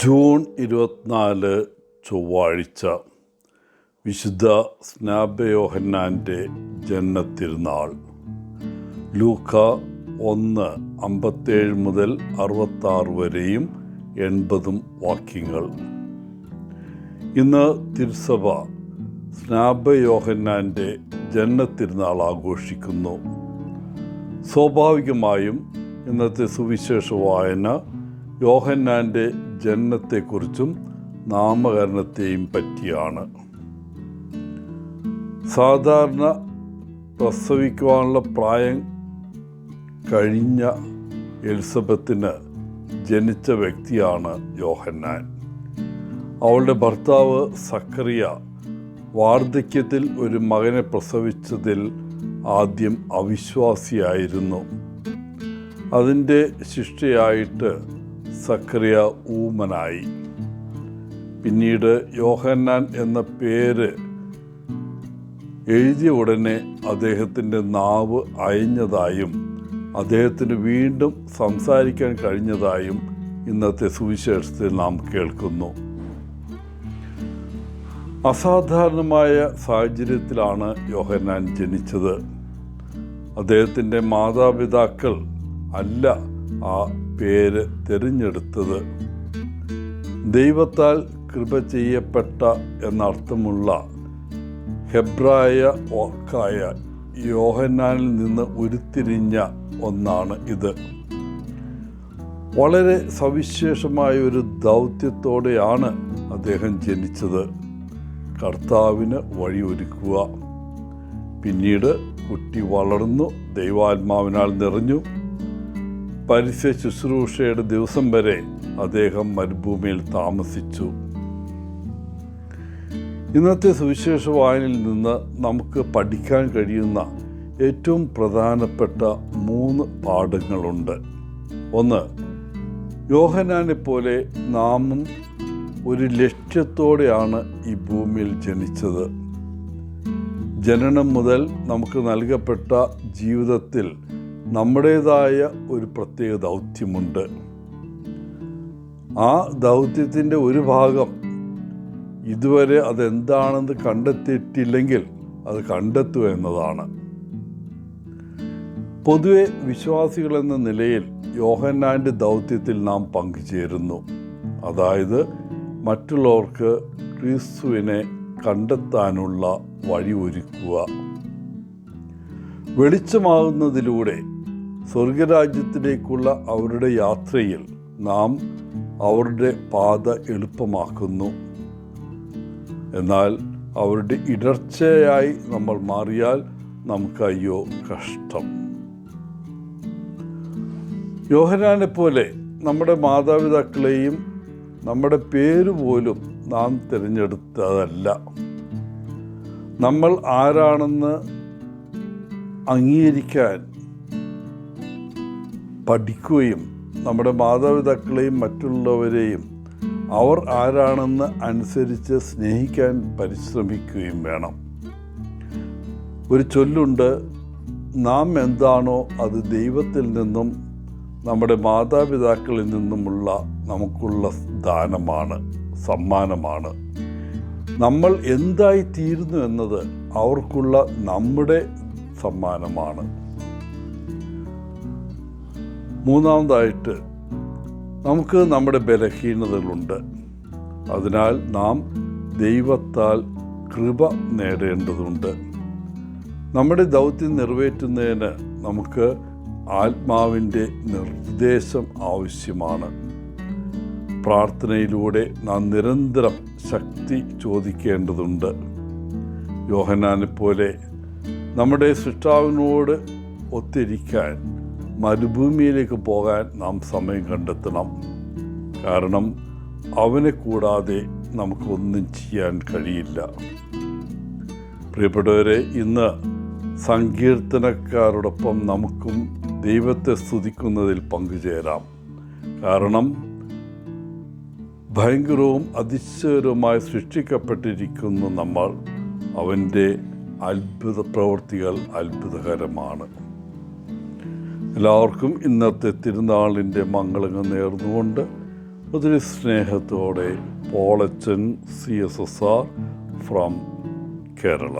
June 24 ചൊവ്വാഴ്ച വിശുദ്ധ സ്നാപയോഹന്നാൻ്റെ ജനനത്തിരുനാൾ. ലൂക്ക 1:57 മുതൽ 66 വരെയും 80 വാക്യങ്ങൾ. ഇന്ന് തിരുസഭ സ്നാപയോഹന്നാൻ്റെ ജനനത്തിരുനാൾ ആഘോഷിക്കുന്നു. സ്വാഭാവികമായും ഇന്നത്തെ സുവിശേഷ വായന യോഹന്നാൻ്റെ ജനനത്തെക്കുറിച്ചും നാമകരണത്തെയും പറ്റിയാണ്. സാധാരണ പ്രസവിക്കുവാനുള്ള പ്രായം കഴിഞ്ഞ എലിസബത്തിന് ജനിച്ച വ്യക്തിയാണ് യോഹന്നാൻ. അവളുടെ ഭർത്താവ് സക്കറിയ വാർദ്ധക്യത്തിൽ ഒരു മകനെ പ്രസവിച്ചതിൽ ആദ്യം അവിശ്വാസിയായിരുന്നു. അതിൻ്റെ ശിക്ഷയായിട്ട് സക്കറിയ ഊമനായി. പിന്നീട് യോഹന്നാൻ എന്ന പേര് എഴുതിയ ഉടനെ അദ്ദേഹത്തിൻ്റെ നാവ് അയഞ്ഞതായും അദ്ദേഹത്തിന് വീണ്ടും സംസാരിക്കാൻ കഴിഞ്ഞതായും ഇന്നത്തെ സുവിശേഷത്തിൽ നാം കേൾക്കുന്നു. അസാധാരണമായ സാഹചര്യത്തിലാണ് യോഹന്നാൻ ജനിച്ചത്. അദ്ദേഹത്തിൻ്റെ മാതാപിതാക്കൾ അല്ല ആ പേര് തിരഞ്ഞെടുത്തത്. ദൈവത്താൽ കൃപ ചെയ്യപ്പെട്ട എന്നർത്ഥമുള്ള ഹെബ്രായ വാക്കായ യോഹന്നാനിൽ നിന്ന് ഉരുത്തിരിഞ്ഞ ഒന്നാണ് ഇത്. വളരെ സവിശേഷമായ ഒരു ദൗത്യത്തോടെയാണ് അദ്ദേഹം ജനിച്ചത്. കർത്താവിന് വഴിയൊരുക്കുക. പിന്നീട് കുട്ടി വളർന്നു ദൈവാത്മാവിനാൽ നിറഞ്ഞു. പരസ്യ ശുശ്രൂഷയുടെ ദിവസം വരെ അദ്ദേഹം മരുഭൂമിയിൽ താമസിച്ചു. ഇന്നത്തെ സുവിശേഷ വായനയിൽ നിന്ന് നമുക്ക് പഠിക്കാൻ കഴിയുന്ന ഏറ്റവും പ്രധാനപ്പെട്ട 3 പാഠങ്ങളുണ്ട്. ഒന്ന്, യോഹന്നാനെ പോലെ നാമും ഒരു ലക്ഷ്യത്തോടെയാണ് ഈ ഭൂമിയിൽ ജനിച്ചത്. ജനനം മുതൽ നമുക്ക് നൽകപ്പെട്ട ജീവിതത്തിൽ നമ്മുടേതായ ഒരു പ്രത്യേക ദൗത്യമുണ്ട്. ആ ദൗത്യത്തിൻ്റെ ഒരു ഭാഗം ഇതുവരെ അതെന്താണെന്ന് കണ്ടെത്തിയിട്ടില്ലെങ്കിൽ അത് കണ്ടെത്തുക എന്നതാണ്. പൊതുവെ വിശ്വാസികളെന്ന നിലയിൽ യോഹന്നാൻ്റെ ദൗത്യത്തിൽ നാം പങ്കുചേരുന്നു. അതായത് മറ്റുള്ളവർക്ക് ക്രിസ്തുവിനെ കണ്ടെത്താനുള്ള വഴി ഒരുക്കുക. വെളിച്ചമാകുന്നതിലൂടെ സ്വർഗരാജ്യത്തിലേക്കുള്ള അവരുടെ യാത്രയിൽ നാം അവരുടെ പാത എളുപ്പമാക്കുന്നു. എന്നാൽ അവരുടെ ഇടർച്ചയായി നമ്മൾ മാറിയാൽ നമുക്ക് അയ്യോ കഷ്ടം. യോഹന്നാനെ പോലെ നമ്മുടെ മാതാപിതാക്കളെയും നമ്മുടെ പേര് പോലും നാം തിരഞ്ഞെടുത്തതല്ല. നമ്മൾ ആരാണെന്ന് അംഗീകരിക്കാൻ പഠിക്കുകയും നമ്മുടെ മാതാപിതാക്കളെയും മറ്റുള്ളവരെയും അവർ ആരാണെന്ന് അനുസരിച്ച് സ്നേഹിക്കാൻ പരിശ്രമിക്കുകയും വേണം. ഒരു ചൊല്ലുണ്ട്, നാം എന്താണോ അത് ദൈവത്തിൽ നിന്നും നമ്മുടെ മാതാപിതാക്കളിൽ നിന്നുമുള്ള നമുക്കുള്ള ദാനമാണ്, സമ്മാനമാണ്. നമ്മൾ എന്തായി തീരുന്നു എന്നത് അവർക്കുള്ള നമ്മുടെ സമ്മാനമാണ്. മൂന്നാമതായിട്ട് നമുക്ക് നമ്മുടെ ബലഹീനതകളുണ്ട്. അതിനാൽ നാം ദൈവത്താൽ കൃപ നേടേണ്ടതുണ്ട്. നമ്മുടെ ദൗത്യം നിറവേറ്റുന്നതിന് നമുക്ക് ആത്മാവിൻ്റെ നിർദ്ദേശം ആവശ്യമാണ്. പ്രാർത്ഥനയിലൂടെ നാം നിരന്തരം ശക്തി ചോദിക്കേണ്ടതുണ്ട്. യോഹന്നാനെ പോലെ നമ്മുടെ സൃഷ്ടാവിനോട് ഒത്തിരിക്കാൻ മരുഭൂമിയിലേക്ക് പോകാൻ നാം സമയം കണ്ടെത്തണം. കാരണം അവനെ കൂടാതെ നമുക്കൊന്നും ചെയ്യാൻ കഴിയില്ല. പ്രിയപ്പെട്ടവരെ, ഇന്ന് സങ്കീർത്തനക്കാരോടൊപ്പം നമുക്കും ദൈവത്തെ സ്തുതിക്കുന്നതിൽ പങ്കുചേരാം. കാരണം ഭയങ്കരവും അതിശയകരവുമായി സൃഷ്ടിക്കപ്പെട്ടിരിക്കുന്നു നമ്മൾ. അവൻ്റെ അത്ഭുത പ്രവൃത്തികൾ അത്ഭുതകരമാണ്. എല്ലാവർക്കും ഇന്നത്തെ തിരുനാളിൻ്റെ മംഗളങ്ങൾ നേർന്നുകൊണ്ട് ഒത്തിരി സ്നേഹത്തോടെ പോളച്ചൻ CSSR ഫ്രം കേരള.